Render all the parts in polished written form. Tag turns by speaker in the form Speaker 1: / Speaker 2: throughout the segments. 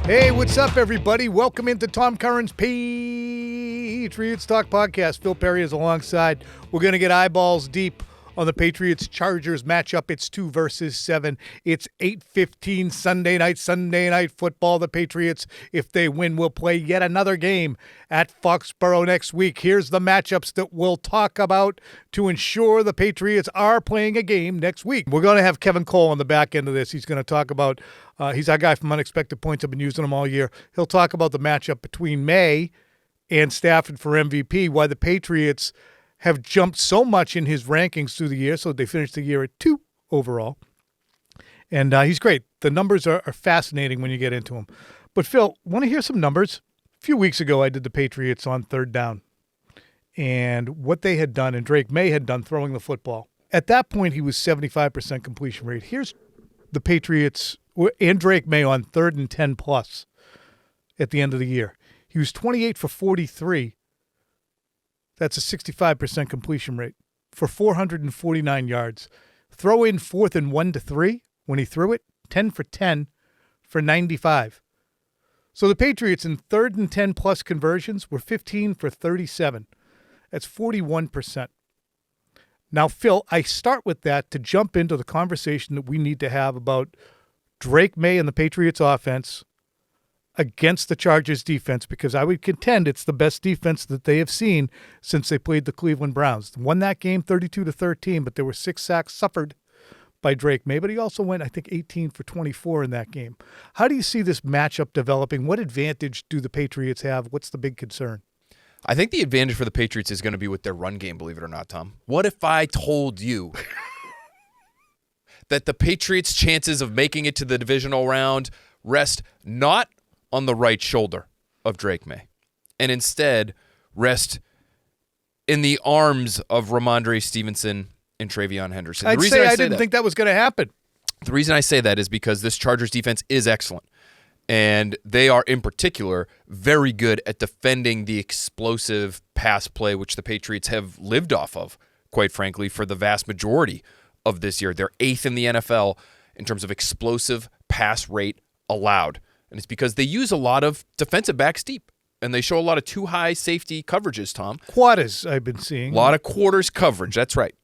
Speaker 1: Hey, what's up, everybody? Welcome into Tom Curran's Patriots Talk podcast. Phil Perry is alongside. We're going to get eyeballs deep on the Patriots-Chargers matchup. It's 2 versus 7. It's 8:15 Sunday night football. The Patriots, if they win, will play yet another game at Foxborough next week. Here's the matchups that we'll talk about to ensure the Patriots are playing a game next week. We're going to have Kevin Cole on the back end of this. He's going to talk about, he's our guy from Unexpected Points. I've been using him all year. He'll talk about the matchup between Maye and Stafford for MVP, why the Patriots have jumped so much in his rankings through the year, so they finished the year at 2 overall. And he's great. The numbers are fascinating when you get into them. But, Phil, want to hear some numbers? A few weeks ago, I did the Patriots on third down and what they had done, and Drake Maye had done throwing the football. At that point, he was 75% completion rate. Here's the Patriots and Drake Maye on 3rd and 10 plus at the end of the year. He was 28 for 43. That's a 65% completion rate for 449 yards. Throw in 4th and 1 to 3 when he threw it, 10 for 10 for 95. So the Patriots in 3rd and 10 plus conversions were 15 for 37. That's 41%. Now, Phil, I start with that to jump into the conversation that we need to have about Drake Maye and the Patriots offense against the Chargers defense, because I would contend it's the best defense that they have seen since they played the Cleveland Browns. Won that game 32-13, but there were 6 sacks suffered by Drake Maye, but he also went, I think, 18 for 24 in that game. How do you see this matchup developing? What advantage do the Patriots have? What's the big concern?
Speaker 2: I think the advantage for the Patriots is going to be with their run game, believe it or not, Tom. What if I told you that the Patriots' chances of making it to the divisional round rest not on the right shoulder of Drake Maye, and instead rest in the arms of Ramondre Stevenson and Travion Henderson?
Speaker 1: I didn't think that was going to happen.
Speaker 2: The reason I say that is because this Chargers defense is excellent, and they are, in particular, very good at defending the explosive pass play, which the Patriots have lived off of, quite frankly, for the vast majority of this year. They're 8th in the NFL in terms of explosive pass rate allowed. And it's because they use a lot of defensive backs deep, and they show a lot of too high safety coverages, Tom.
Speaker 1: Quarters, I've been seeing.
Speaker 2: A lot of quarters coverage, that's right.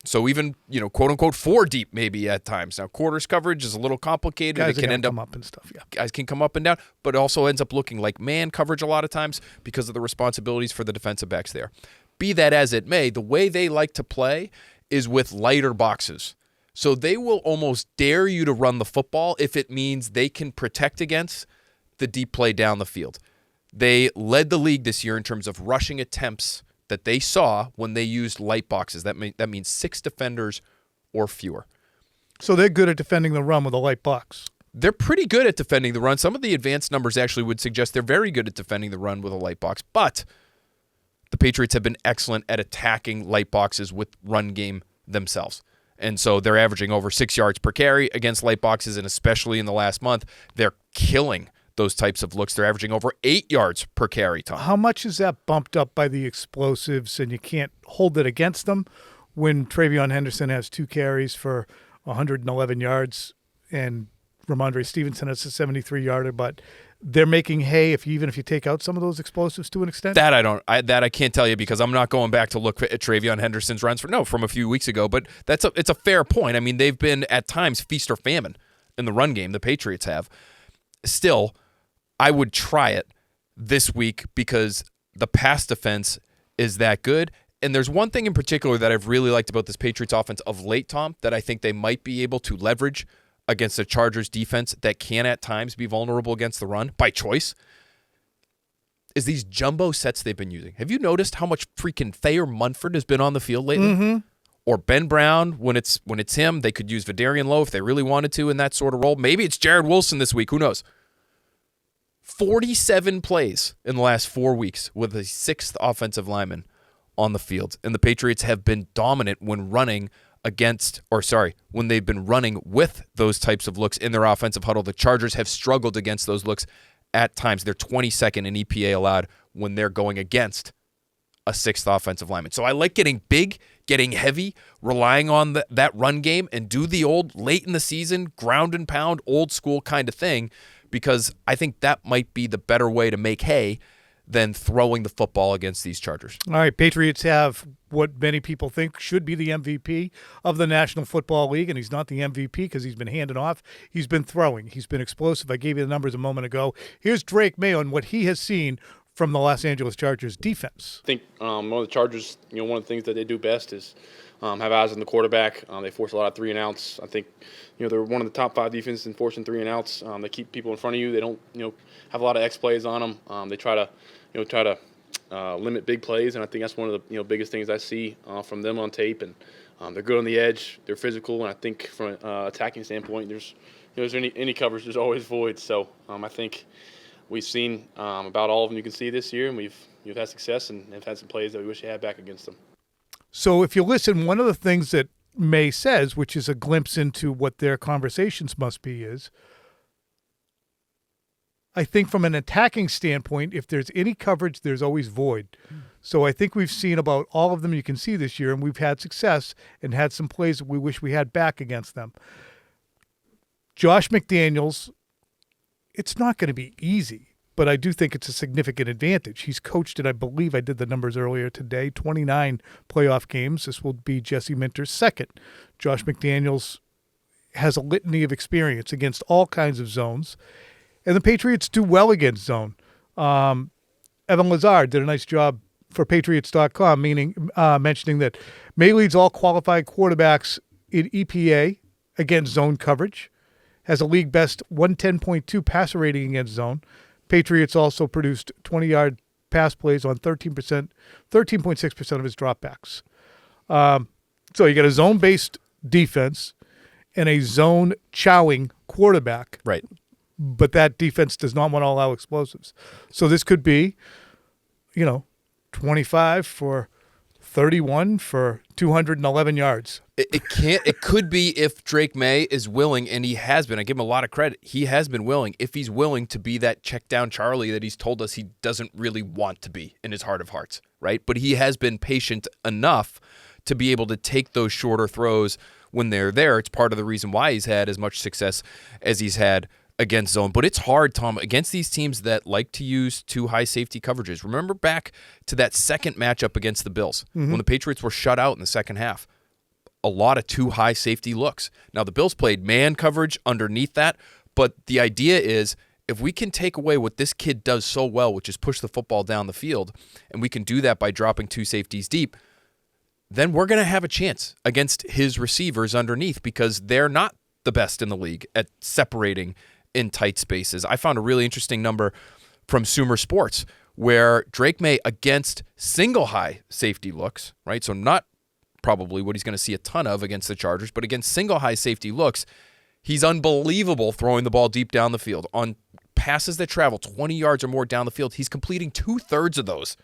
Speaker 2: So even, quote-unquote 4 deep maybe at times. Now, quarters coverage is a little complicated.
Speaker 1: Guys
Speaker 2: it can
Speaker 1: end up and stuff, yeah.
Speaker 2: Guys can come up and down, but it also ends up looking like man coverage a lot of times because of the responsibilities for the defensive backs there. Be that as it may, the way they like to play is with lighter boxes. So they will almost dare you to run the football if it means they can protect against the deep play down the field. They led the league this year in terms of rushing attempts that they saw when they used light boxes. That means 6 defenders or fewer.
Speaker 1: So they're good at defending the run with a light box.
Speaker 2: They're pretty good at defending the run. Some of the advanced numbers actually would suggest they're very good at defending the run with a light box. But the Patriots have been excellent at attacking light boxes with run game themselves. And so they're averaging over 6 yards per carry against light boxes, and especially in the last month, they're killing those types of looks. They're averaging over 8 yards per carry, Tom.
Speaker 1: How much is that bumped up by the explosives, and you can't hold it against them when Travion Henderson has 2 carries for 111 yards and Ramondre Stevenson has a 73-yarder, but they're making hay even if you take out some of those explosives to an extent?
Speaker 2: That I can't tell you because I'm not going back to look at Travion Henderson's runs from a few weeks ago, but it's a fair point. I mean, they've been at times feast or famine in the run game, the Patriots have. Still, I would try it this week because the pass defense is that good. And there's one thing in particular that I've really liked about this Patriots offense of late, Tom, that I think they might be able to leverage against the Chargers defense that can at times be vulnerable against the run by choice, is these jumbo sets they've been using. Have you noticed how much freaking Thayer Munford has been on the field lately?
Speaker 1: Mm-hmm.
Speaker 2: Or Ben Brown, when it's him. They could use Vidarian Lowe if they really wanted to in that sort of role. Maybe it's Jared Wilson this week. Who knows? 47 plays in the last 4 weeks with a 6th offensive lineman on the field. And the Patriots have been dominant when when they've been running with those types of looks in their offensive huddle. The Chargers have struggled against those looks at times. They're 22nd in EPA allowed when they're going against a 6th offensive lineman. So I like getting big, getting heavy, relying on that run game, and do the old late in the season ground and pound old school kind of thing, because I think that might be the better way to make hay than throwing the football against these Chargers.
Speaker 1: All right, Patriots have what many people think should be the MVP of the National Football League, and he's not the MVP because he's been handing off. He's been throwing. He's been explosive. I gave you the numbers a moment ago. Here's Drake Maye on what he has seen from the Los Angeles Chargers defense.
Speaker 3: I think one of the Chargers, one of the things that they do best is have eyes on the quarterback. They force a lot of 3-and-outs. I think they're one of the top 5 defenses in forcing 3-and-outs. They keep people in front of you. They don't have a lot of X plays on them. They try to limit big plays, and I think that's one of the biggest things I see from them on tape. And they're good on the edge. They're physical, and I think from an attacking standpoint, there's any coverage, there's always voids. So I think we've seen about all of them you can see this year, and we've had success and have had some plays that we wish we had back against them.
Speaker 1: So if you listen, one of the things that May says, which is a glimpse into what their conversations must be, is I think from an attacking standpoint, if there's any coverage, there's always void. So I think we've seen about all of them you can see this year, and we've had success and had some plays that we wish we had back against them. Josh McDaniels, it's not going to be easy, but I do think it's a significant advantage. He's coached it, I believe I did the numbers earlier today, 29 playoff games. This will be Jesse Minter's second. Josh McDaniels has a litany of experience against all kinds of zones. And the Patriots do well against zone. Evan Lazard did a nice job for Patriots.com, mentioning that May leads all qualified quarterbacks in EPA against zone coverage, has a league best 110.2 passer rating against zone. Patriots also produced 20-yard pass plays on 13.6% of his dropbacks. So you got a zone-based defense and a zone chowing quarterback.
Speaker 2: Right.
Speaker 1: But that defense does not want to allow explosives. So this could be, 25 for 31 for 211 yards.
Speaker 2: It could be if Drake Maye is willing, and he has been. I give him a lot of credit. He has been willing. If he's willing to be that check down Charlie that he's told us he doesn't really want to be in his heart of hearts, right? But he has been patient enough to be able to take those shorter throws when they're there. It's part of the reason why he's had as much success as he's had against zone. But it's hard, Tom, against these teams that like to use 2 high safety coverages. Remember back to that second matchup against the Bills when the Patriots were shut out in the second half. A lot of 2 high safety looks. Now, the Bills played man coverage underneath that, but the idea is if we can take away what this kid does so well, which is push the football down the field, and we can do that by dropping 2 safeties deep, then we're going to have a chance against his receivers underneath because they're not the best in the league at separating in tight spaces. I found a really interesting number from Sumer Sports where Drake Maye against single high safety looks, right? So not probably what he's going to see a ton of against the Chargers, but against single high safety looks, he's unbelievable throwing the ball deep down the field. On passes that travel 20 yards or more down the field, he's completing 2/3 of those,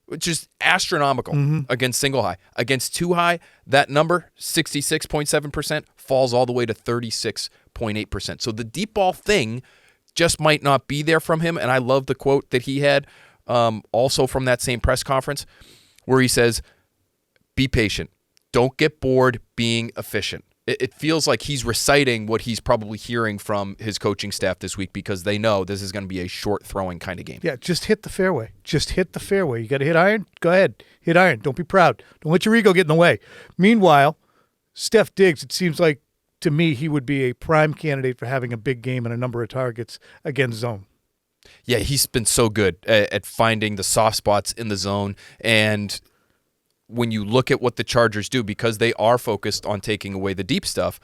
Speaker 2: which is astronomical against single high. Against 2 high, that number, 66.7%, falls all the way to 36.8%. So the deep ball thing just might not be there from him. And I love the quote that he had also from that same press conference where he says, be patient. Don't get bored being efficient. It feels like he's reciting what he's probably hearing from his coaching staff this week because they know this is going to be a short throwing kind of game.
Speaker 1: Yeah, just hit the fairway. Just hit the fairway. You got to hit iron? Go ahead. Hit iron. Don't be proud. Don't let your ego get in the way. Meanwhile, Steph Diggs, it seems like to me he would be a prime candidate for having a big game and a number of targets against zone.
Speaker 2: Yeah, he's been so good at finding the soft spots in the zone. And when you look at what the Chargers do, because they are focused on taking away the deep stuff,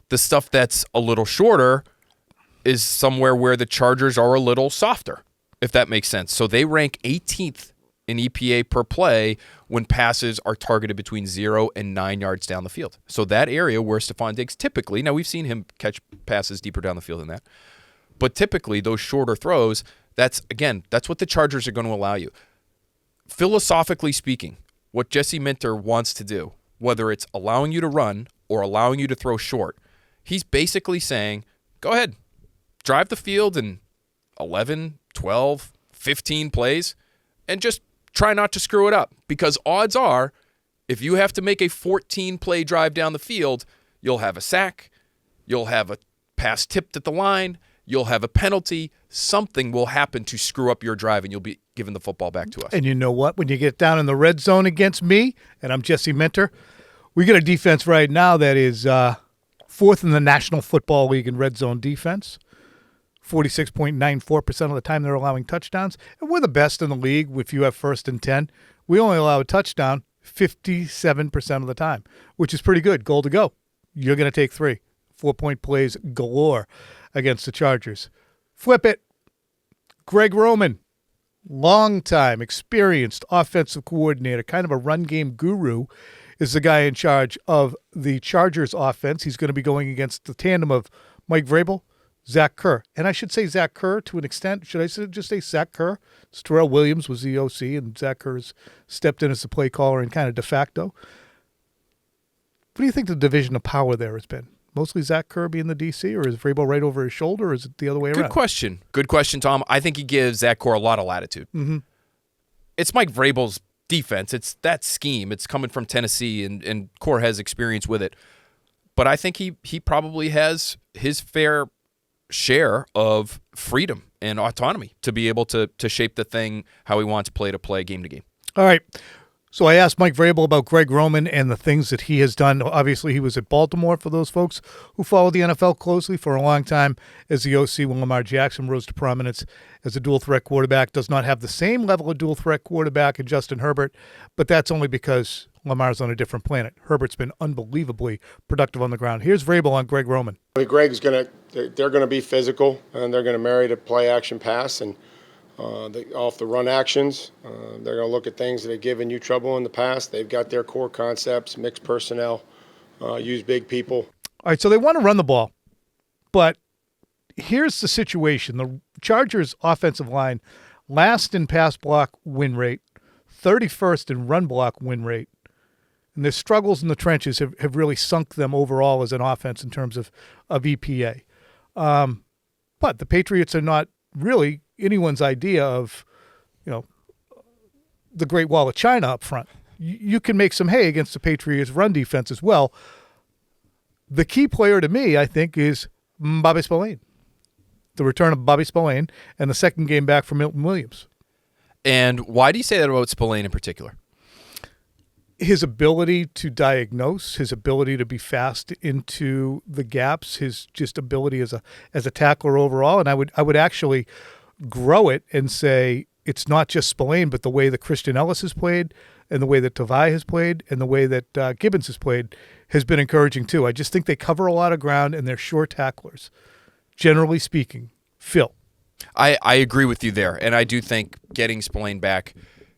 Speaker 2: the stuff that's a little shorter is somewhere where the Chargers are a little softer, if that makes sense. So they rank 18th in EPA per play when passes are targeted between 0 and 9 yards down the field. So that area where Stephon Diggs typically, now we've seen him catch passes deeper down the field than that, but typically those shorter throws, that's what the Chargers are going to allow you. Philosophically speaking, what Jesse Minter wants to do, whether it's allowing you to run or allowing you to throw short, he's basically saying, go ahead, drive the field in 11, 12, 15 plays, and just try not to screw it up. Because odds are, if you have to make a 14-play drive down the field, you'll have a sack, you'll have a pass tipped at the line, you'll have a penalty, something will happen to screw up your drive, and you'll be giving the football back to us.
Speaker 1: And you know what? When you get down in the red zone against me, and I'm Jesse Minter, we got a defense right now that is fourth in the National Football League in red zone defense. 46.94% of the time they're allowing touchdowns. And we're the best in the league if you have 1st and 10. We only allow a touchdown 57% of the time, which is pretty good. Goal to go. You're going to take 3. 4-point plays galore against the Chargers. Flip it. Greg Roman, long-time, experienced offensive coordinator, kind of a run game guru, is the guy in charge of the Chargers offense. He's going to be going against the tandem of Mike Vrabel, Zach Kerr. And I should say Zach Kerr to an extent. Should I just say Zach Kerr? Terrell Williams was the OC, and Zach Kerr's stepped in as the play caller and kind of de facto. What do you think the division of power there has been? Mostly Zach Kerr being the DC, or is Vrabel right over his shoulder, or is it the other way around?
Speaker 2: Good question. Good question, Tom. I think he gives Zach Kerr a lot of latitude.
Speaker 1: Mm-hmm.
Speaker 2: It's Mike Vrabel's defense. It's that scheme. It's coming from Tennessee, and Kerr has experience with it. But I think he probably has his fair share of freedom and autonomy to be able to shape the thing how he wants play to play, game to game.
Speaker 1: All right. So I asked Mike Vrabel about Greg Roman and the things that he has done. Obviously, he was at Baltimore for those folks who follow the NFL closely for a long time as the OC when Lamar Jackson rose to prominence as a dual-threat quarterback. Does not have the same level of dual-threat quarterback in Justin Herbert, but that's only because Lamar's on a different planet. Herbert's been unbelievably productive on the ground. Here's Vrabel on Greg Roman.
Speaker 4: They're going to be physical, and they're going to marry the play-action pass, and off the run actions. They're going to look at things that have given you trouble in the past. They've got their core concepts, mixed personnel, use big people.
Speaker 1: All right, so they want to run the ball, but here's the situation. The Chargers' offensive line, last in pass block win rate, 31st in run block win rate, and their struggles in the trenches have really sunk them overall as an offense in terms of EPA. But the Patriots are not really anyone's idea of, the Great Wall of China up front. You can make some hay against the Patriots' run defense as well. The key player to me, I think, is Bobby Spillane. The return of Bobby Spillane and the second game back from Milton Williams.
Speaker 2: And why do you say that about Spillane in particular?
Speaker 1: His ability to diagnose, his ability to be fast into the gaps, his just ability as a tackler overall. And I would actually grow it and say it's not just Spillane, but the way that Christian Ellis has played and the way that Tavai has played and the way that Gibbons has played has been encouraging too. I just think they cover a lot of ground and they're sure tacklers, generally speaking. Phil.
Speaker 2: I agree with you there, and I do think getting Spillane back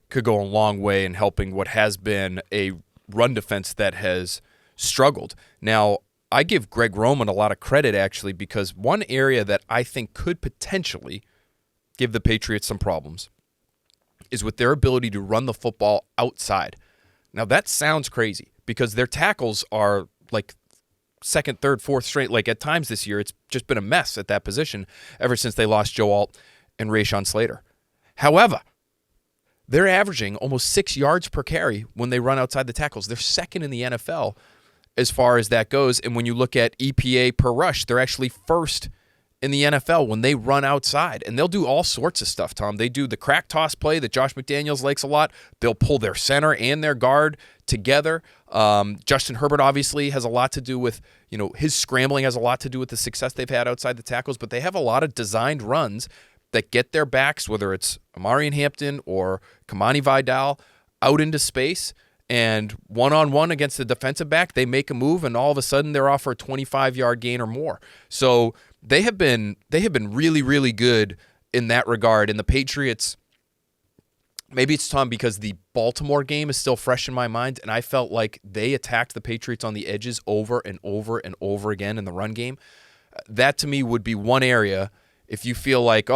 Speaker 2: could go a long way in helping what has been a run defense that has struggled. Now, I give Greg Roman a lot of credit, actually, because one area that I think could potentially give the Patriots some problems is with their ability to run the football outside. Now, that sounds crazy because their tackles are like second, third, fourth straight. Like at times this year, it's just been a mess at that position ever since they lost Joe Alt and Rashawn Slater. However, they're averaging almost 6 yards per carry when they run outside the tackles. They're second in the NFL as far as that goes. And when you look at EPA per rush, they're actually first in the NFL when they run outside. And they'll do all sorts of stuff, Tom. They do the crack toss play that Josh McDaniels likes a lot. They'll pull their center and their guard together. Justin Herbert obviously has a lot to do with, his scrambling has a lot to do with the success they've had outside the tackles. But they have a lot of designed runs that get their backs, whether it's Amarian Hampton or Kamani Vidal, out into space, and one-on-one against the defensive back, they make a move, and all of a sudden they're off for a 25-yard gain or more. So they have been really, really good in that regard. And the Patriots, maybe it's, Tom, because the Baltimore game is still fresh in my mind, and I felt like they attacked the Patriots on the edges over and over and over again in the run game. That, to me, would be one area. If you feel like,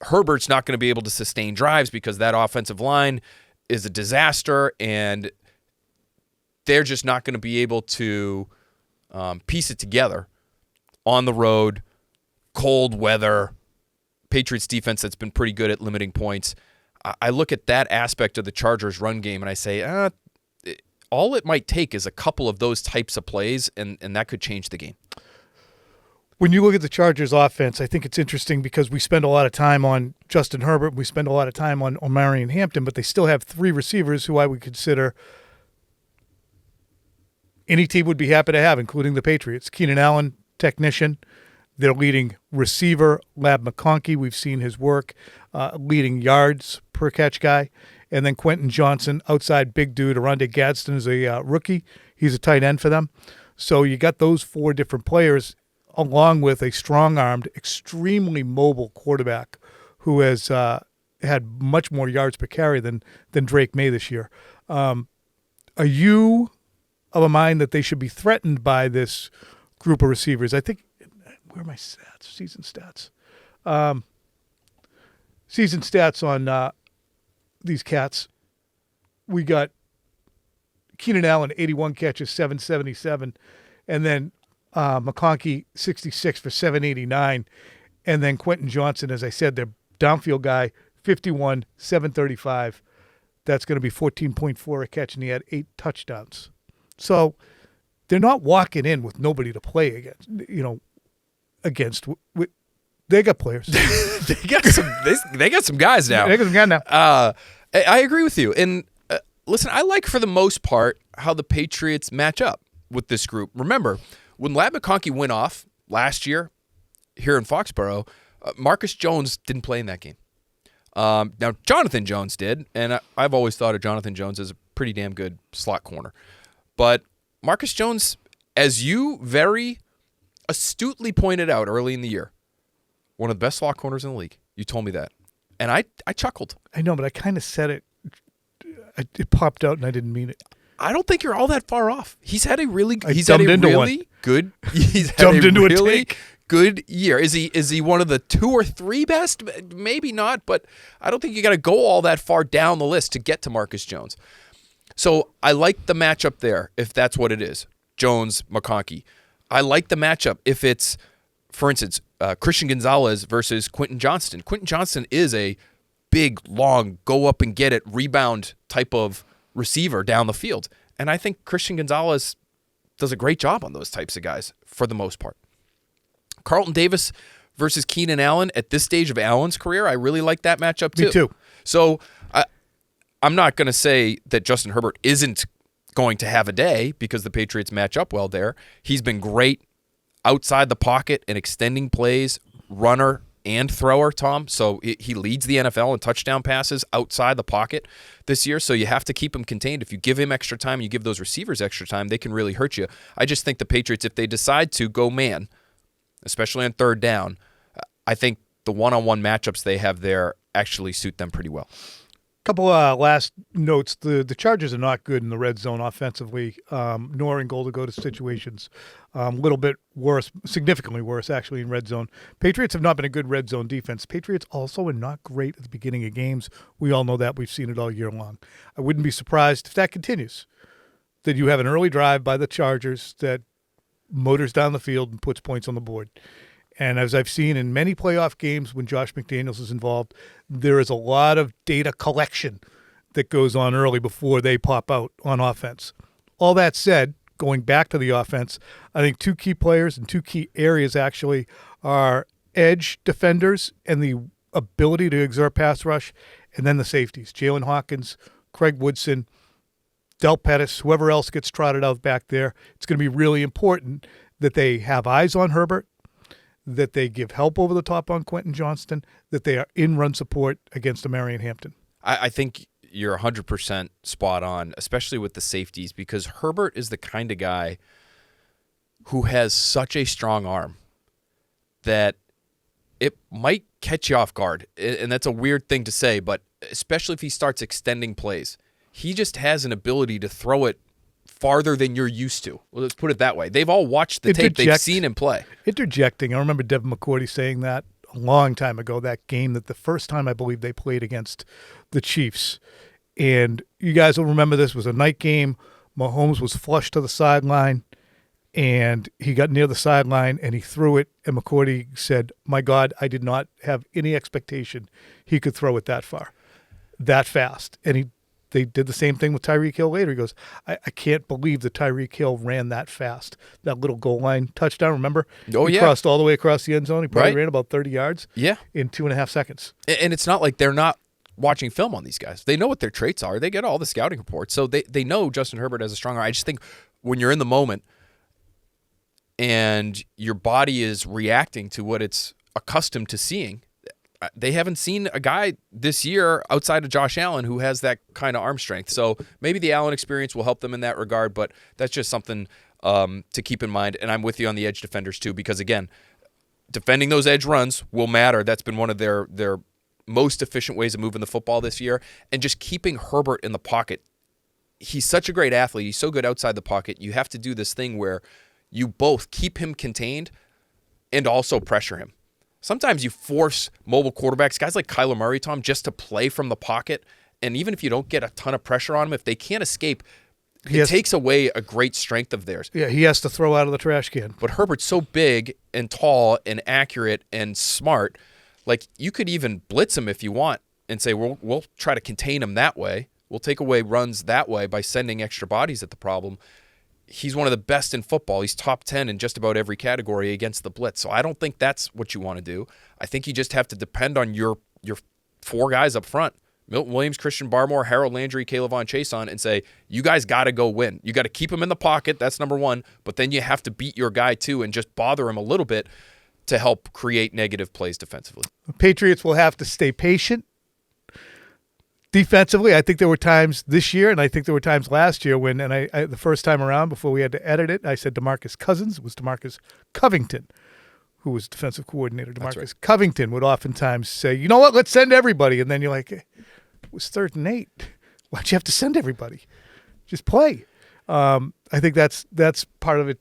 Speaker 2: Herbert's not going to be able to sustain drives because that offensive line is a disaster and they're just not going to be able to piece it together on the road, cold weather, Patriots defense that's been pretty good at limiting points. I look at that aspect of the Chargers run game and I say, all it might take is a couple of those types of plays and that could change the game.
Speaker 1: When you look at the Chargers offense, I think it's interesting because we spend a lot of time on Justin Herbert. We spend a lot of time on Marion Hampton, but they still have three receivers who I would consider any team would be happy to have, including the Patriots. Keenan Allen, technician. Their leading receiver, Lab McConkey. We've seen his work, leading yards per catch guy. And then Quentin Johnson, outside big dude. Aronde Gadsden is a rookie. He's a tight end for them. So you got those four different players, along with a strong-armed, extremely mobile quarterback who has had much more yards per carry than Drake Maye this year. Are you of a mind that they should be threatened by this group of receivers? I think, where are my stats? Season stats. Season stats on these cats. We got Keenan Allen, 81 catches, 777, and then McConkey, 66 for 789. And then Quentin Johnson, as I said, their downfield guy, 51, 735. That's going to be 14.4 a catch, and he had 8 touchdowns. So they're not walking in with nobody to play against. They got players.
Speaker 2: they got some guys now.
Speaker 1: They got some guys now.
Speaker 2: I agree with you. And listen, I like for the most part how the Patriots match up with this group. Remember, when Lab McConkey went off last year here in Foxborough, Marcus Jones didn't play in that game. Now, Jonathan Jones did, and I've always thought of Jonathan Jones as a pretty damn good slot corner. But Marcus Jones, as you very astutely pointed out early in the year, one of the best slot corners in the league. You told me that. And I chuckled.
Speaker 1: I know, but I kind of said it. It popped out, and I didn't mean it.
Speaker 2: I don't think you're all that far off. He's had a really good year. Is he one of the 2 or 3 best? Maybe not, but I don't think you got to go all that far down the list to get to Marcus Jones. So I like the matchup there, if that's what it is. Jones, McConkey. I like the matchup if it's, for instance, Christian Gonzalez versus Quentin Johnston. Quentin Johnston is a big, long, go up and get it, rebound type of receiver down the field. And I think Christian Gonzalez does a great job on those types of guys for the most part. Carlton Davis versus Keenan Allen at this stage of Allen's career, I really like that matchup too.
Speaker 1: Me too.
Speaker 2: So I'm not going to say that Justin Herbert isn't going to have a day because the Patriots match up well there. He's been great outside the pocket and extending plays, runner and thrower, Tom. So he leads the NFL in touchdown passes outside the pocket this year. So you have to keep him contained. If you give him extra time, you give those receivers extra time, they can really hurt you. I just think the Patriots, if they decide to go man, especially on third down, I think the one-on-one matchups they have there actually suit them pretty well.
Speaker 1: Couple last notes. The Chargers are not good in the red zone offensively, nor in goal-to-go situations. A little bit worse, significantly worse, actually, in red zone. Patriots have not been a good red zone defense. Patriots also are not great at the beginning of games. We all know that. We've seen it all year long. I wouldn't be surprised if that continues, that you have an early drive by the Chargers that motors down the field and puts points on the board. And as I've seen in many playoff games when Josh McDaniels is involved, there is a lot of data collection that goes on early before they pop out on offense. All that said, going back to the offense, I think 2 key players and 2 key areas actually are edge defenders and the ability to exert pass rush, and then the safeties. Jalen Hawkins, Craig Woodson, Del Pettis, whoever else gets trotted out back there. It's going to be really important that they have eyes on Herbert, that they give help over the top on Quentin Johnston, that they are in run support against Marion Hampton.
Speaker 2: I think you're 100% spot on, especially with the safeties, because Herbert is the kind of guy who has such a strong arm that it might catch you off guard. And that's a weird thing to say, but especially if he starts extending plays, he just has an ability to throw it farther than you're used to. Well, let's put it that way. They've all watched the tape. They've seen him play.
Speaker 1: Interjecting. I remember Devin McCourty saying that a long time ago, that game that the first time I believe they played against the Chiefs. And you guys will remember this was a night game. Mahomes was flushed to the sideline, and he got near the sideline, and he threw it, and McCourty said, "My God, I did not have any expectation he could throw it that far, that fast." And he they did the same thing with Tyreek Hill later. He goes, I can't believe that Tyreek Hill ran that fast. That little goal line touchdown, remember? He crossed all the way across the end zone. He probably ran about 30 yards in 2.5 seconds.
Speaker 2: And it's not like they're not watching film on these guys. They know what their traits are. They get all the scouting reports. So they know Justin Herbert has a strong arm. I just think when you're in the moment and your body is reacting to what it's accustomed to seeing, they haven't seen a guy this year outside of Josh Allen who has that kind of arm strength. So maybe the Allen experience will help them in that regard, but that's just something to keep in mind. And I'm with you on the edge defenders too, because again, defending those edge runs will matter. That's been one of their most efficient ways of moving the football this year. And just keeping Herbert in the pocket. He's such a great athlete. He's so good outside the pocket. You have to do this thing where you both keep him contained and also pressure him. Sometimes you force mobile quarterbacks, guys like Kyler Murray, Tom, just to play from the pocket. And even if you don't get a ton of pressure on them, if they can't escape, it takes away a great strength of theirs.
Speaker 1: Yeah, he has to throw out of the trash can.
Speaker 2: But Herbert's so big and tall and accurate and smart, like you could even blitz him if you want and say, we'll try to contain him that way. We'll take away runs that way by sending extra bodies at the problem. He's one of the best in football. He's top 10 in just about every category against the blitz. So I don't think that's what you want to do. I think you just have to depend on your four guys up front, Milton Williams, Christian Barmore, Harold Landry, Kayvon Chason, and say, you guys got to go win. You got to keep him in the pocket. That's number one. But then you have to beat your guy too and just bother him a little bit to help create negative plays defensively.
Speaker 1: The Patriots will have to stay patient. Defensively, I think there were times this year, and I think there were times last year when, and I the first time around before we had to edit it, I said DeMarcus Cousins. It was DeMarcus Covington, who was defensive coordinator. DeMarcus Covington would oftentimes say, you know what, let's send everybody. And then you're like, it was 3rd and 8. Why'd you have to send everybody? Just play. I think that's part of it,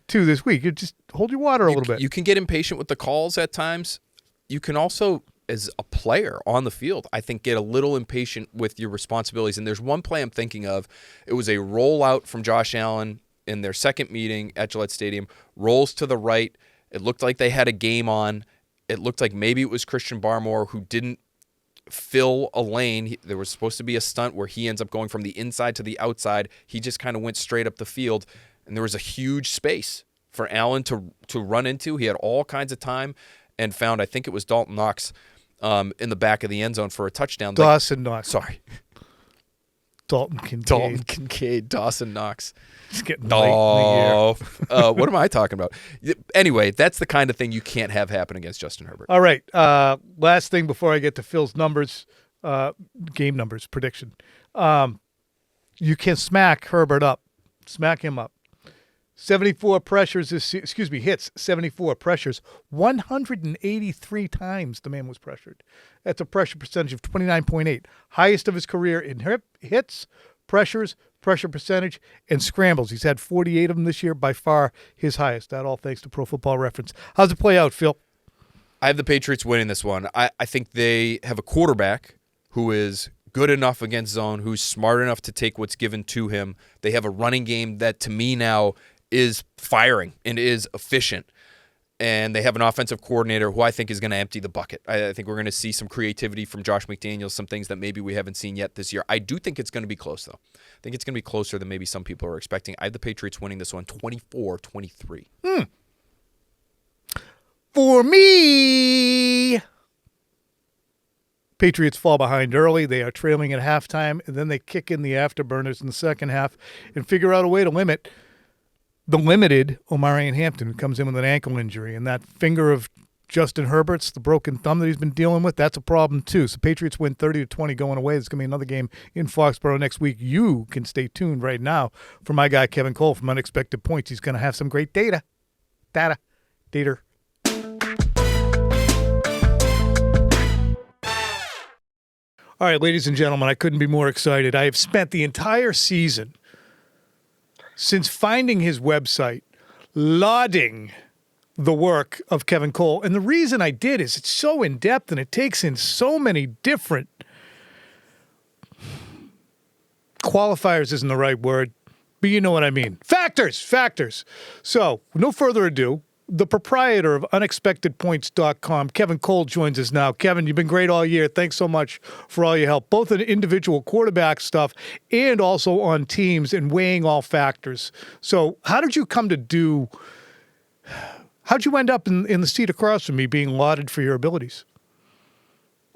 Speaker 1: too, this week. You just hold your water a little bit.
Speaker 2: You can get impatient with the calls at times. You can also, as a player on the field, I think get a little impatient with your responsibilities. And there's one play I'm thinking of. It was a rollout from Josh Allen in their second meeting at Gillette Stadium. Rolls to the right. It looked like they had a game on. It looked like maybe it was Christian Barmore who didn't fill a lane. There was supposed to be a stunt where he ends up going from the inside to the outside. He just kind of went straight up the field. And there was a huge space for Allen to run into. He had all kinds of time and found, I think it was Dalton Knox, in the back of the end zone for a touchdown.
Speaker 1: Dawson Knox.
Speaker 2: Sorry.
Speaker 1: Dalton
Speaker 2: Kincaid. Dawson Knox.
Speaker 1: It's getting late in the year.
Speaker 2: What am I talking about? Anyway, that's the kind of thing you can't have happen against Justin Herbert.
Speaker 1: All right. Last thing before I get to Phil's numbers, game numbers, prediction. You can smack Herbert up. Smack him up. 74 pressures, hits, 74 pressures. 183 times the man was pressured. That's a pressure percentage of 29.8. Highest of his career in hits, pressures, pressure percentage, and scrambles. He's had 48 of them this year, by far his highest. That all thanks to Pro Football Reference. How's it play out, Phil?
Speaker 2: I have the Patriots winning this one. I think they have a quarterback who is good enough against zone, who's smart enough to take what's given to him. They have a running game that, to me now, is firing and is efficient. And they have an offensive coordinator who I think is going to empty the bucket. I think we're going to see some creativity from Josh McDaniels, some things that maybe we haven't seen yet this year. I do think it's going to be close, though. I think it's going to be closer than maybe some people are expecting. I have the Patriots winning this one 24-23.
Speaker 1: For me, Patriots fall behind early. They are trailing at halftime, and then they kick in the afterburners in the second half and figure out a way to limit the limited Omarion Hampton, who comes in with an ankle injury. And that finger of Justin Herbert's, the broken thumb that he's been dealing with, that's a problem too. So Patriots win 30-20 going away. There's going to be another game in Foxborough next week. You can stay tuned right now for my guy Kevin Cole from Unexpected Points. He's going to have some great data. All right, ladies and gentlemen, I couldn't be more excited. I have spent the entire season since finding his website, lauding the work of Kevin Cole. And the reason I did is it's so in-depth and it takes in so many different qualifiers isn't the right word, but you know what I mean. Factors. So, no further ado, the proprietor of unexpectedpoints.com, Kevin Cole, joins us now. Kevin, you've been great all year. Thanks so much for all your help, both in individual quarterback stuff and also on teams and weighing all factors. So how'd you end up in the seat across from me being lauded for your abilities?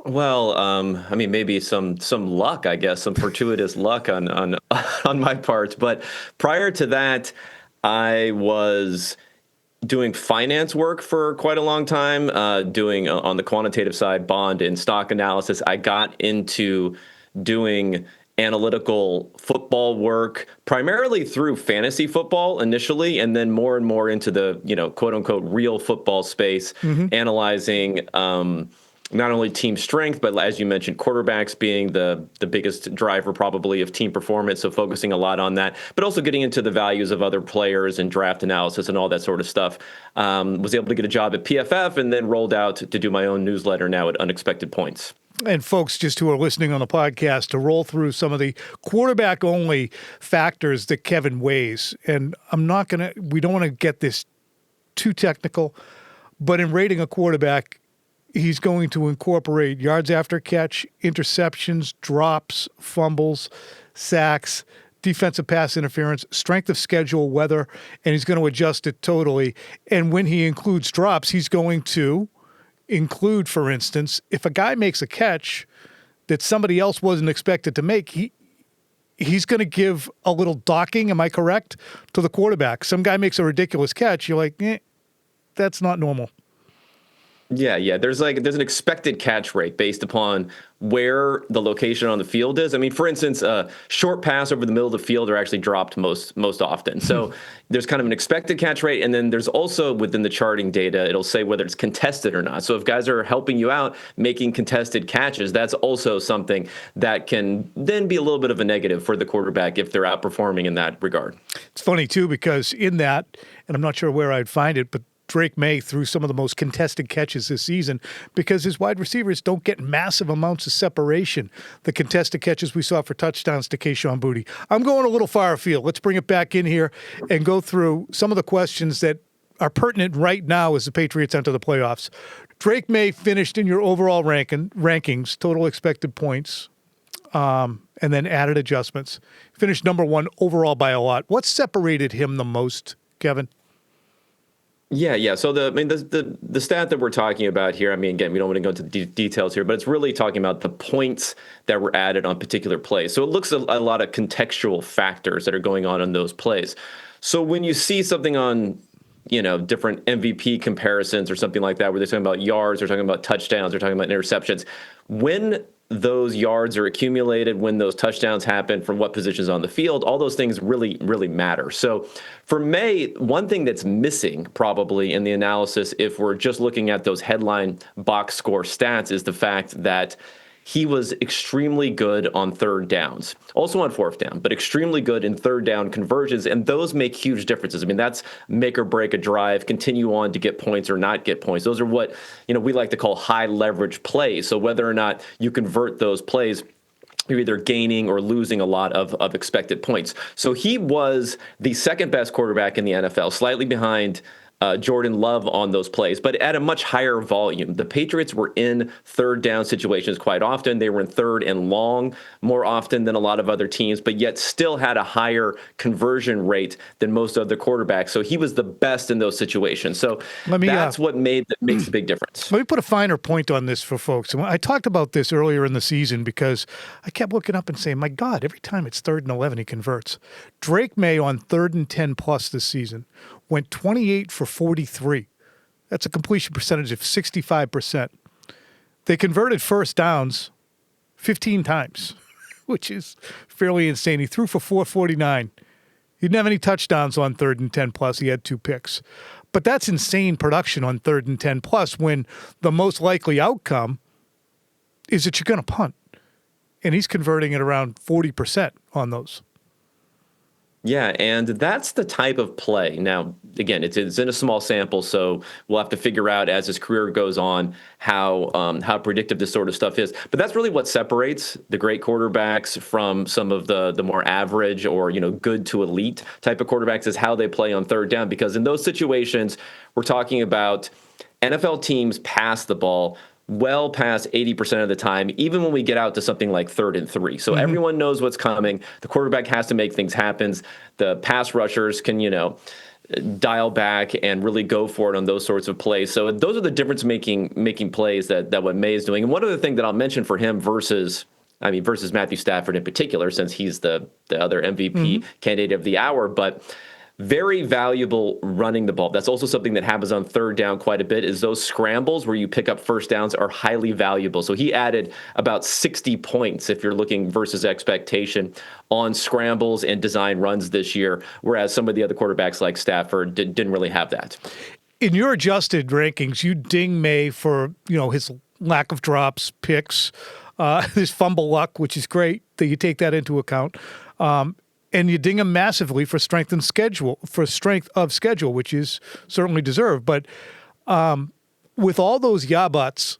Speaker 5: Well, I mean, maybe some luck, I guess, some fortuitous luck on on my part. But prior to that, I was doing finance work for quite a long time, doing on the quantitative side, bond and stock analysis. I got into doing analytical football work, primarily through fantasy football initially, and then more and more into the, quote unquote, real football space, analyzing not only team strength, but as you mentioned, quarterbacks being the biggest driver probably of team performance. So focusing a lot on that, but also getting into the values of other players and draft analysis and all that sort of stuff. Was able to get a job at PFF and then rolled out to do my own newsletter now at Unexpected Points.
Speaker 1: And folks just who are listening on the podcast, to roll through some of the quarterback-only factors that Kevin weighs. And we don't want to get this too technical, but in rating a quarterback, he's going to incorporate yards after catch, interceptions, drops, fumbles, sacks, defensive pass interference, strength of schedule, weather, and he's going to adjust it totally. And when he includes drops, he's going to include, for instance, if a guy makes a catch that somebody else wasn't expected to make, he's going to give a little docking, am I correct, to the quarterback. Some guy makes a ridiculous catch, you're like, that's not normal.
Speaker 5: Yeah. There's an expected catch rate based upon where the location on the field is. I mean, for instance, a short pass over the middle of the field are actually dropped most often. So there's kind of an expected catch rate. And then there's also within the charting data, it'll say whether it's contested or not. So if guys are helping you out making contested catches, that's also something that can then be a little bit of a negative for the quarterback if they're outperforming in that regard.
Speaker 1: It's funny, too, because in that, and I'm not sure where I'd find it, but Drake Maye threw some of the most contested catches this season because his wide receivers don't get massive amounts of separation. The contested catches we saw for touchdowns to Kayshon Boutte. I'm going a little far afield. Let's bring it back in here and go through some of the questions that are pertinent right now as the Patriots enter the playoffs. Drake Maye finished in your overall rankings, total expected points, and then added adjustments. Finished number one overall by a lot. What separated him the most, Kevin?
Speaker 5: Yeah. So the stat that we're talking about here, I mean, again, we don't want to go into details here, but it's really talking about the points that were added on particular plays. So it looks at a lot of contextual factors that are going on in those plays. So when you see something on, different MVP comparisons or something like that, where they're talking about yards, they're talking about touchdowns, they're talking about interceptions, when those yards are accumulated, when those touchdowns happen, from what positions on the field, all those things really, really matter. So for Maye, one thing that's missing probably in the analysis, if we're just looking at those headline box score stats, is the fact that he was extremely good on third downs, also on fourth down, but extremely good in third down conversions. And those make huge differences. I mean, that's make or break a drive, continue on to get points or not get points. Those are what, we like to call high leverage plays. So whether or not you convert those plays, you're either gaining or losing a lot of expected points. So he was the second best quarterback in the NFL, slightly behind Jordan Love on those plays, but at a much higher volume. The Patriots were in third down situations quite often. They were in third and long more often than a lot of other teams, but yet still had a higher conversion rate than most other quarterbacks. So he was the best in those situations. So that's what makes a big difference.
Speaker 1: Let me put a finer point on this for folks. I talked about this earlier in the season because I kept looking up and saying, my God, every time it's 3rd and 11, he converts. Drake Maye on 3rd and 10 plus this season went 28 for 43. That's a completion percentage of 65%. They converted first downs 15 times, which is fairly insane. He threw for 449. He didn't have any touchdowns on 3rd and 10 plus. He had 2 picks. But that's insane production on 3rd and 10 plus when the most likely outcome is that you're going to punt. And he's converting at around 40% on those.
Speaker 5: Yeah, and that's the type of play. Now, again, it's in a small sample, so we'll have to figure out as his career goes on how predictive this sort of stuff is. But that's really what separates the great quarterbacks from some of the more average or good to elite type of quarterbacks is how they play on third down. Because in those situations, we're talking about NFL teams pass the ball well past 80% of the time, even when we get out to something like 3rd and 3. So everyone knows what's coming. The quarterback has to make things happen. The pass rushers can, dial back and really go for it on those sorts of plays. So those are the difference making plays that what Maye is doing. And one other thing that I'll mention for him versus Matthew Stafford in particular, since he's the other MVP candidate of the hour, but very valuable running the ball. That's also something that happens on third down quite a bit, is those scrambles where you pick up first downs are highly valuable. So he added about 60 points if you're looking versus expectation on scrambles and design runs this year, whereas some of the other quarterbacks like Stafford didn't really have that.
Speaker 1: In your adjusted rankings, you ding Maye for his lack of drops, picks, his fumble luck, which is great that you take that into account. And you ding him massively for strength of schedule, which is certainly deserved. But with all those buts,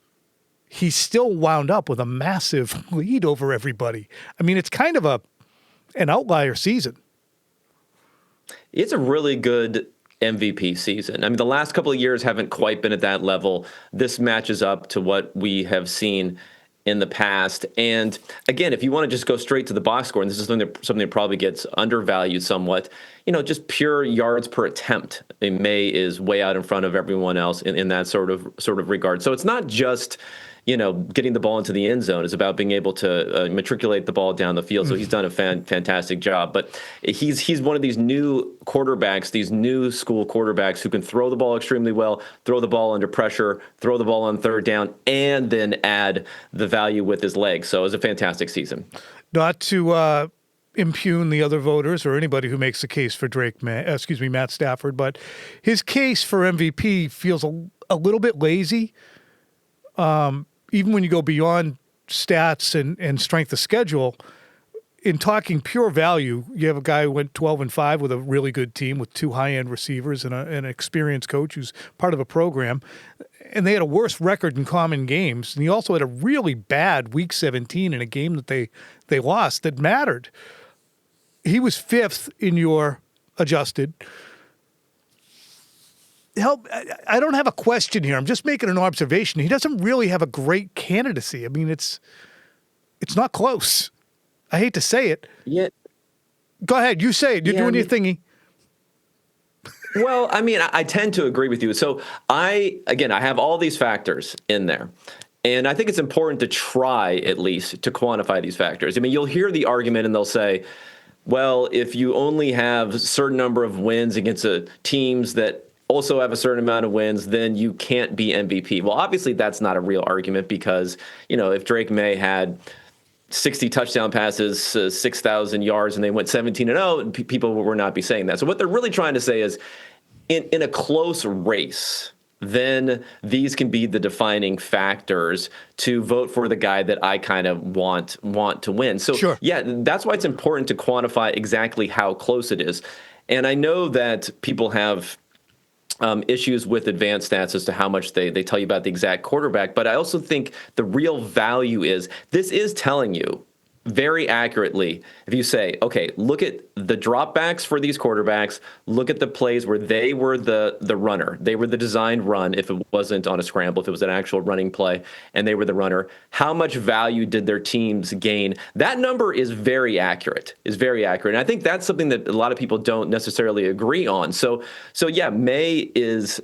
Speaker 1: he still wound up with a massive lead over everybody. I mean, it's kind of an outlier season.
Speaker 5: It's a really good MVP season. I mean, the last couple of years haven't quite been at that level. This matches up to what we have seen in the past. And again, if you want to just go straight to the box score, and this is something that probably gets undervalued somewhat, just pure yards per attempt, I mean, Maye is way out in front of everyone else in that sort of regard. So it's not just getting the ball into the end zone. Is about being able to matriculate the ball down the field. So he's done a fantastic job. But he's one of these new quarterbacks, these new school quarterbacks who can throw the ball extremely well, throw the ball under pressure, throw the ball on third down, and then add the value with his legs. So it was a fantastic season.
Speaker 1: Not to impugn the other voters or anybody who makes the case for Matt Stafford, but his case for MVP feels a little bit lazy. Even when you go beyond stats and strength of schedule, in talking pure value, you have a guy who went 12-5 with a really good team with 2 high-end receivers and an experienced coach who's part of a program, and they had a worse record in common games. And he also had a really bad Week 17 in a game that they lost that mattered. He was 5th in your adjusted. I don't have a question here. I'm just making an observation. He doesn't really have a great candidacy. I mean, it's not close. I hate to say it.
Speaker 5: Yeah.
Speaker 1: Go ahead. You say it. You're doing your thingy.
Speaker 5: Well, I mean, I tend to agree with you. So I have all these factors in there. And I think it's important to try, at least, to quantify these factors. I mean, you'll hear the argument and they'll say, well, if you only have a certain number of wins against teams that also have a certain amount of wins, then you can't be MVP. Well, obviously that's not a real argument because, if Drake Maye had 60 touchdown passes, 6,000 yards, and they went 17-0, people would not be saying that. So what they're really trying to say is in a close race, then these can be the defining factors to vote for the guy that I kind of want to win. So
Speaker 1: sure.
Speaker 5: Yeah, that's why it's important to quantify exactly how close it is. And I know that people have issues with advanced stats as to how much they tell you about the exact quarterback. But I also think the real value is this is telling you very accurately, if you say, okay, look at the dropbacks for these quarterbacks, look at the plays where they were the runner. They were the designed run if it wasn't on a scramble, if it was an actual running play, and they were the runner. How much value did their teams gain? That number is very accurate, And I think that's something that a lot of people don't necessarily agree on. So yeah, Maye is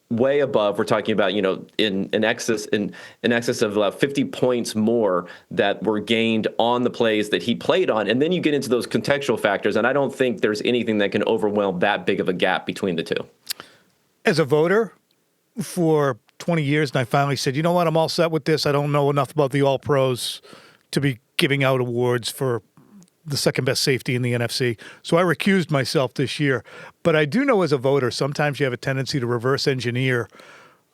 Speaker 5: way above. We're talking about, in excess of 50 points more that were gained on the plays that he played on. And then you get into those contextual factors. And I don't think there's anything that can overwhelm that big of a gap between the two.
Speaker 1: As a voter for 20 years, and I finally said, you know what, I'm all set with this. I don't know enough about the All-Pros to be giving out awards for the second best safety in the NFC. So I recused myself this year. But I do know as a voter, sometimes you have a tendency to reverse engineer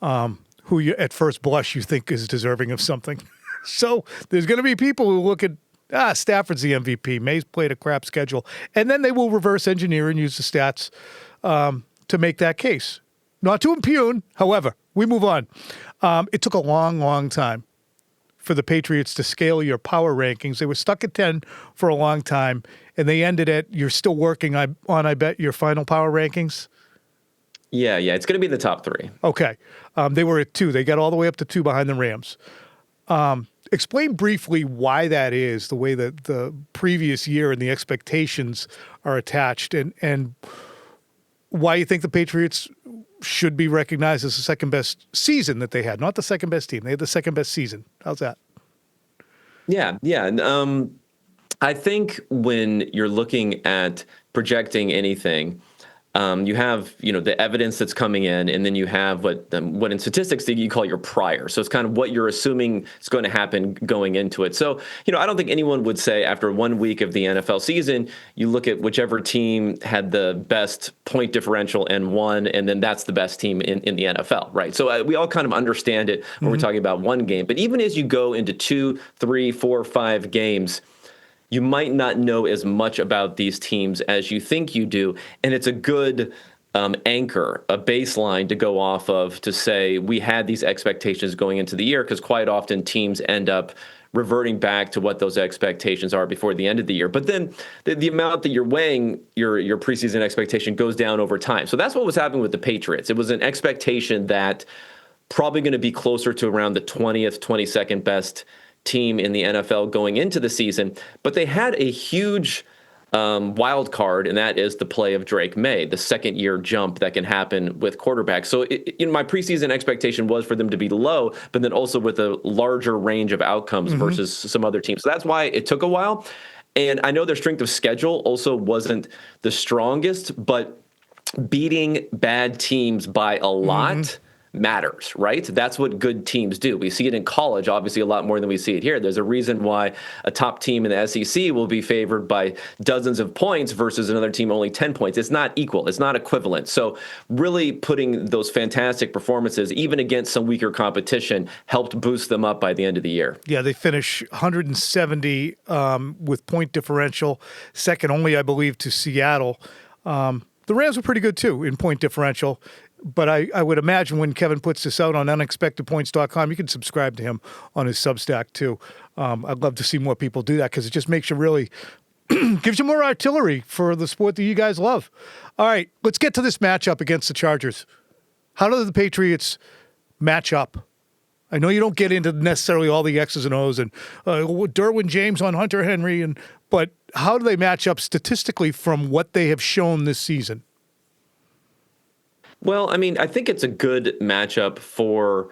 Speaker 1: who you, at first blush, you think is deserving of something. So there's going to be people who look at Stafford's the MVP. May's played a crap schedule. And then they will reverse engineer and use the stats to make that case. Not to impugn, however, we move on. It took a long, long time for the Patriots to scale your power rankings. They were stuck at 10 for a long time, and they ended at, you're still working on, I bet, your final power rankings?
Speaker 5: Yeah, it's going to be the top 3.
Speaker 1: Okay. They were at 2. They got all the way up to 2 behind the Rams. Explain briefly why that is, the way that the previous year and the expectations are attached, and why you think the Patriots should be recognized as the second best season that they had. Not the second best team. They had the second best season. How's that?
Speaker 5: Yeah. I think when you're looking at projecting anything, you have, the evidence that's coming in, and then you have what in statistics you call your prior. So it's kind of what you're assuming is going to happen going into it. So, I don't think anyone would say after 1 week of the NFL season, you look at whichever team had the best point differential and won, and then that's the best team in the NFL, right? So we all kind of understand it when we're talking about one game. But even as you go into 2, 3, 4, 5 games, you might not know as much about these teams as you think you do. And it's a good anchor, a baseline to go off of to say we had these expectations going into the year, because quite often teams end up reverting back to what those expectations are before the end of the year. But then the amount that you're weighing your preseason expectation goes down over time. So that's what was happening with the Patriots. It was an expectation that probably going to be closer to around the 20th, 22nd best team in the NFL going into the season, but they had a huge wild card, and that is the play of Drake Maye, the second-year jump that can happen with quarterbacks. So my preseason expectation was for them to be low, but then also with a larger range of outcomes versus some other teams. So that's why it took a while. And I know their strength of schedule also wasn't the strongest, but beating bad teams by a lot matters, right? That's what good teams do. We see it in college, obviously, a lot more than we see it here. There's a reason why a top team in the SEC will be favored by dozens of points versus another team only 10 points. It's not equal. It's not equivalent. So really putting those fantastic performances, even against some weaker competition, helped boost them up by the end of the year.
Speaker 1: Yeah, they finish 170 with point differential, second only, I believe, to Seattle. The Rams were pretty good, too, in point differential. But I would imagine when Kevin puts this out on unexpectedpoints.com, you can subscribe to him on his Substack too. I'd love to see more people do that, because it just makes you really gives you more artillery for the sport that you guys love. All right, let's get to this matchup against the Chargers. How do the Patriots match up? I know you don't get into necessarily all the X's and O's and Derwin James on Hunter Henry, but how do they match up statistically from what they have shown this season?
Speaker 5: Well, I mean, I think it's a good matchup for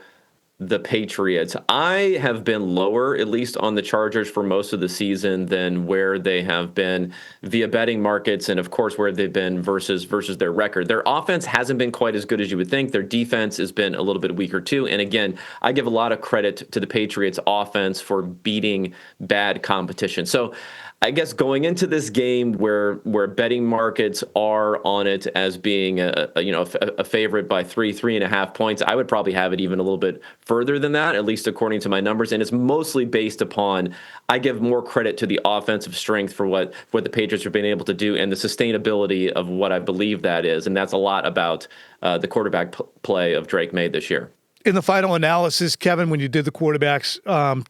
Speaker 5: the Patriots. I have been lower, at least on the Chargers, for most of the season than where they have been via betting markets, and of course where they've been versus their record. Their offense hasn't been quite as good as you would think. Their defense has been a little bit weaker too. And again, I give a lot of credit to the Patriots offense for beating bad competition. So I guess going into this game where betting markets are on it as being a favorite by 3.5 points, I would probably have it even a little bit further than that, at least according to my numbers. And it's mostly based upon, I give more credit to the offensive strength for what the Patriots have been able to do and the sustainability of what I believe that is. And that's a lot about the quarterback play of Drake Maye this year.
Speaker 1: In the final analysis, Kevin, when you did the quarterbacks,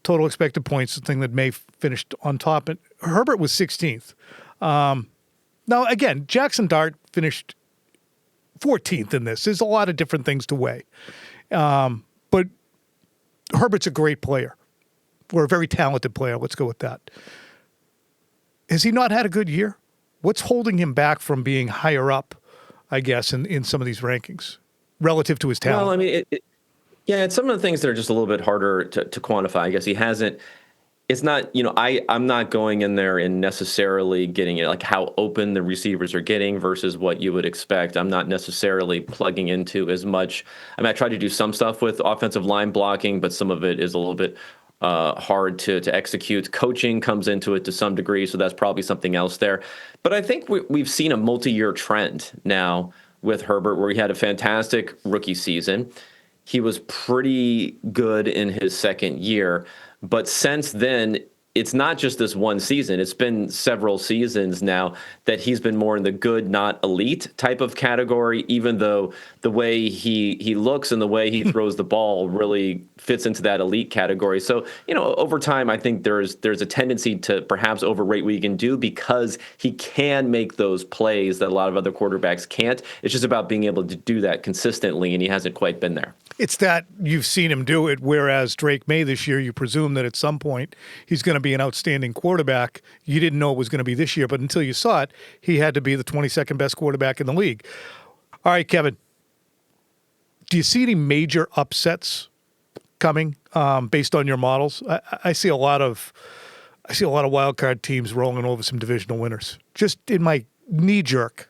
Speaker 1: total expected points, the thing that May finished on top, and Herbert was 16th. Now, again, Jackson Dart finished 14th in this. There's a lot of different things to weigh. But Herbert's a great player, or a very talented player. Let's go with that. Has he not had a good year? What's holding him back from being higher up, I guess, in some of these rankings relative to his talent?
Speaker 5: Well, I mean, it's some of the things that are just a little bit harder to quantify. I guess he hasn't. It's not, I'm not going in there and necessarily getting it like how open the receivers are getting versus what you would expect. I'm not necessarily plugging into as much. I mean, I try to do some stuff with offensive line blocking, but some of it is a little bit hard to execute. Coaching comes into it to some degree, so that's probably something else there. But I think we've seen a multi-year trend now with Herbert, where he had a fantastic rookie season. He was pretty good in his second year. But since then, it's not just this one season. It's been several seasons now that he's been more in the good, not elite type of category, even though the way he looks and the way he throws the ball really fits into that elite category. So, over time, I think there's a tendency to perhaps overrate what he can do because he can make those plays that a lot of other quarterbacks can't. It's just about being able to do that consistently, and he hasn't quite been there.
Speaker 1: It's that you've seen him do it, whereas Drake Maye this year, you presume that at some point he's going to be an outstanding quarterback. You didn't know it was going to be this year, but until you saw it, he had to be the 22nd best quarterback in the league. All right, Kevin, do you see any major upsets coming based on your models? I see a lot of wild card teams rolling over some divisional winners, just in my knee jerk.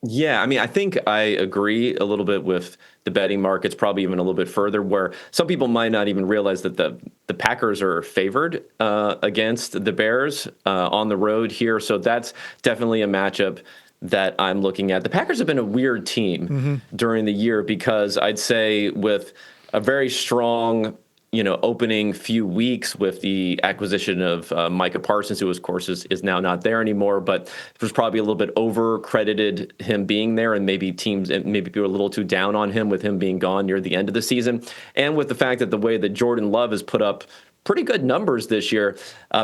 Speaker 5: Yeah, I mean, I think I agree a little bit with the betting markets, probably even a little bit further, where some people might not even realize that the Packers are favored against the Bears on the road here. So that's definitely a matchup that I'm looking at. The Packers have been a weird team during the year because I'd say with a very strong opening few weeks with the acquisition of Micah Parsons, who, of course, is now not there anymore, but it was probably a little bit over-credited him being there, and maybe people were a little too down on him with him being gone near the end of the season. And with the fact that the way that Jordan Love has put up pretty good numbers this year,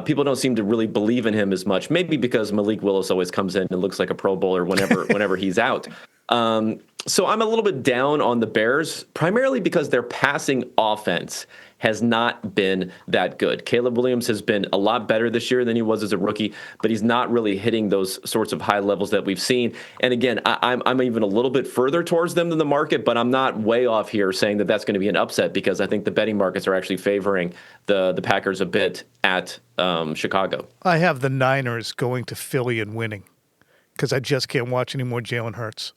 Speaker 5: people don't seem to really believe in him as much, maybe because Malik Willis always comes in and looks like a Pro Bowler whenever he's out. So I'm a little bit down on the Bears, primarily because their passing offense has not been that good. Caleb Williams has been a lot better this year than he was as a rookie, but he's not really hitting those sorts of high levels that we've seen. And again, I'm even a little bit further towards them than the market, but I'm not way off here saying that that's going to be an upset because I think the betting markets are actually favoring the Packers a bit at Chicago. I
Speaker 1: have the Niners going to Philly and winning because I just can't watch any more Jalen Hurts.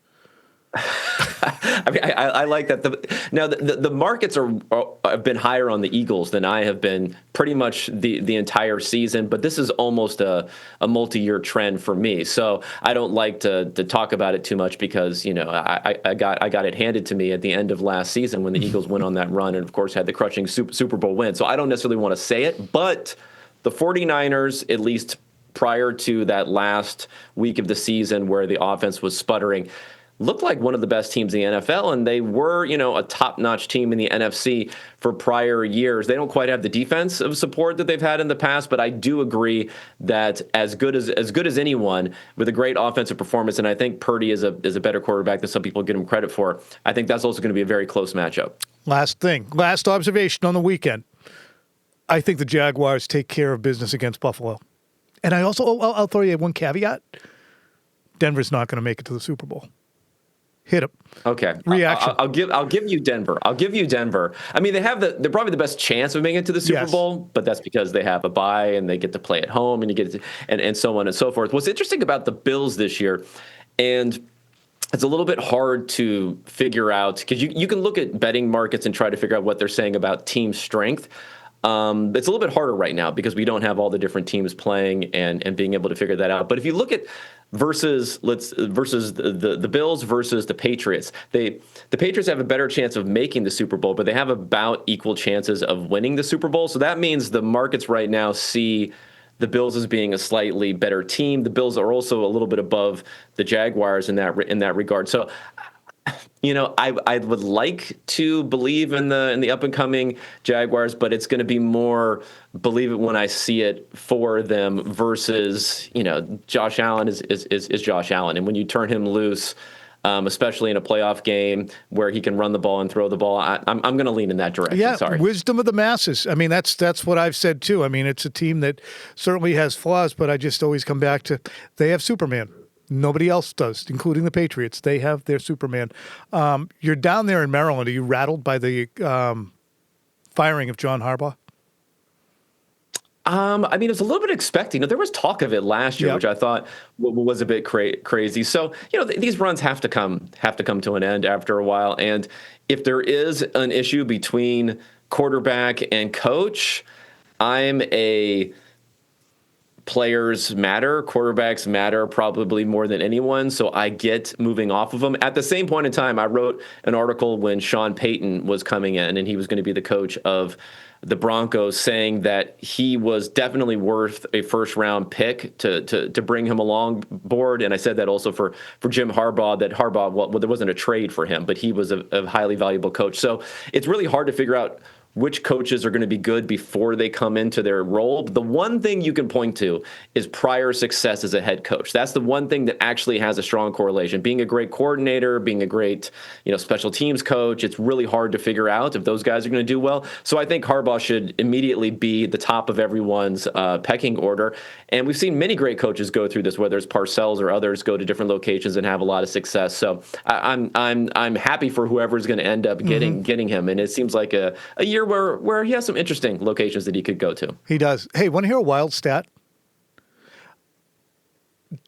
Speaker 5: I mean, I like that. Now, the markets have been higher on the Eagles than I have been pretty much the entire season, but this is almost a multi-year trend for me. So I don't like to talk about it too much because, I got it handed to me at the end of last season when the Eagles went on that run and, of course, had the crushing Super Bowl win. So I don't necessarily want to say it, but the 49ers, at least prior to that last week of the season where the offense was sputtering, looked like one of the best teams in the NFL, and they were, a top-notch team in the NFC for prior years. They don't quite have the defensive support that they've had in the past, but I do agree that as good as anyone with a great offensive performance, and I think Purdy is a better quarterback than some people give him credit for. I think that's also going to be a very close matchup.
Speaker 1: Last observation on the weekend. I think the Jaguars take care of business against Buffalo. And I also, I'll throw you one caveat. Denver's not going to make it to the Super Bowl. Hit him.
Speaker 5: Okay.
Speaker 1: Reaction.
Speaker 5: I'll give you Denver. I mean, they're probably the best chance of making it to the Super Bowl, but that's because they have a bye and they get to play at home and you get to, and so on and so forth. What's interesting about the Bills this year, and it's a little bit hard to figure out because you can look at betting markets and try to figure out what they're saying about team strength. It's a little bit harder right now because we don't have all the different teams playing and being able to figure that out. But if you look at versus the Bills versus the Patriots, the Patriots have a better chance of making the Super Bowl, but they have about equal chances of winning the Super Bowl. So that means the markets right now see the Bills as being a slightly better team. The Bills are also a little bit above the Jaguars in that regard. So, I would like to believe in the up and coming Jaguars, but it's going to be more believe it when I see it for them versus Josh Allen is Josh Allen, and when you turn him loose, especially in a playoff game where he can run the ball and throw the ball, I'm going to lean in that direction.
Speaker 1: Yeah,
Speaker 5: sorry.
Speaker 1: Wisdom of the masses. I mean, that's what I've said too. I mean, it's a team that certainly has flaws, but I just always come back to they have Superman. Nobody else does, including the Patriots. They have their Superman. You're down there in Maryland. Are you rattled by the firing of John Harbaugh?
Speaker 5: I mean, it's a little bit expected. There was talk of it last year, which I thought was a bit crazy. So, these runs have to come to an end after a while. And if there is an issue between quarterback and coach, I'm a players matter, quarterbacks matter probably more than anyone. So I get moving off of them. At the same point in time, I wrote an article when Sean Payton was coming in and he was going to be the coach of the Broncos, saying that he was definitely worth a first-round pick to bring him along board. And I said that also for Jim Harbaugh, that Harbaugh, well, there wasn't a trade for him, but he was a highly valuable coach. So it's really hard to figure out which coaches are going to be good before they come into their role. The one thing you can point to is prior success as a head coach. That's the one thing that actually has a strong correlation. Being a great coordinator, being a great, special teams coach, it's really hard to figure out if those guys are going to do well. So I think Harbaugh should immediately be the top of everyone's pecking order. And we've seen many great coaches go through this, whether it's Parcells or others, go to different locations and have a lot of success. So I'm happy for whoever's going to end up getting him. And it seems like a year where he has some interesting locations that he could go to.
Speaker 1: He does. Hey, want to hear a wild stat?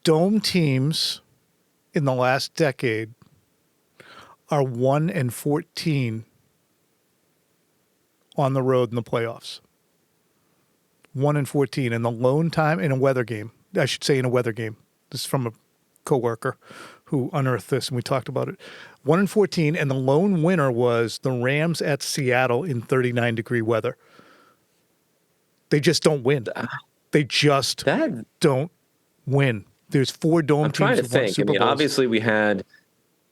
Speaker 1: Dome teams in the last decade are 1-14 on the road in the playoffs. 1-14 in the lone time in a weather game. I should say in a weather game. This is from a coworker who unearthed this, and we talked about it. 1-14, and the lone winner was the Rams at Seattle in 39-degree weather. They just don't win. They just don't win. There's 4 dome teams.
Speaker 5: I'm trying to think. Obviously we had.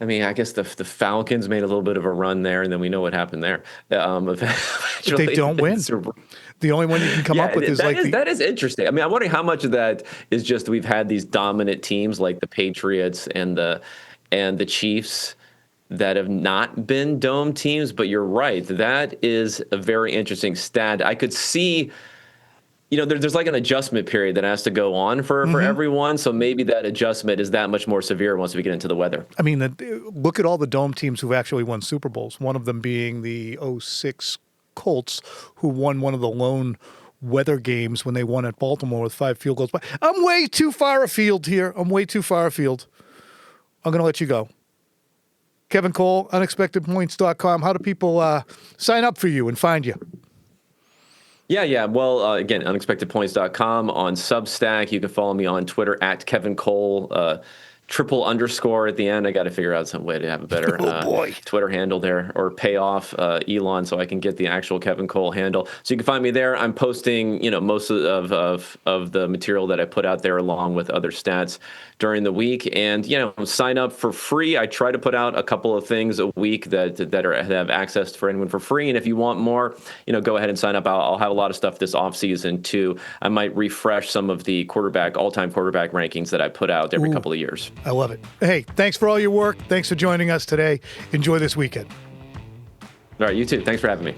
Speaker 5: I guess the Falcons made a little bit of a run there, and then we know what happened there.
Speaker 1: But they don't win. The only one you can come up with is
Speaker 5: that is interesting. I'm wondering how much of that is just we've had these dominant teams like the Patriots and the Chiefs that have not been dome teams. But you're right. That is a very interesting stat. I could see. There's like an adjustment period that has to go on for everyone. So maybe that adjustment is that much more severe once we get into the weather.
Speaker 1: Look at all the dome teams who've actually won Super Bowls. One of them being the 2006 Colts, who won one of the lone weather games when they won at Baltimore with 5 field goals. But I'm way too far afield here. I'm going to let you go. Kevin Cole, unexpectedpoints.com. How do people sign up for you and find you?
Speaker 5: Yeah. Well, again, unexpectedpoints.com, on Substack. You can follow me on Twitter at Kevin Cole, __ at the end. I got to figure out some way to have a better Twitter handle there, or pay off Elon so I can get the actual Kevin Cole handle. So you can find me there. I'm posting, most of the material that I put out there along with other stats during the week. And, sign up for free. I try to put out a couple of things a week that have access for anyone for free. And if you want more, go ahead and sign up. I'll have a lot of stuff this offseason too. I might refresh some of the all-time quarterback rankings that I put out every couple of years.
Speaker 1: I love it. Hey, thanks for all your work. Thanks for joining us today. Enjoy this weekend.
Speaker 5: All right, you too. Thanks for having me.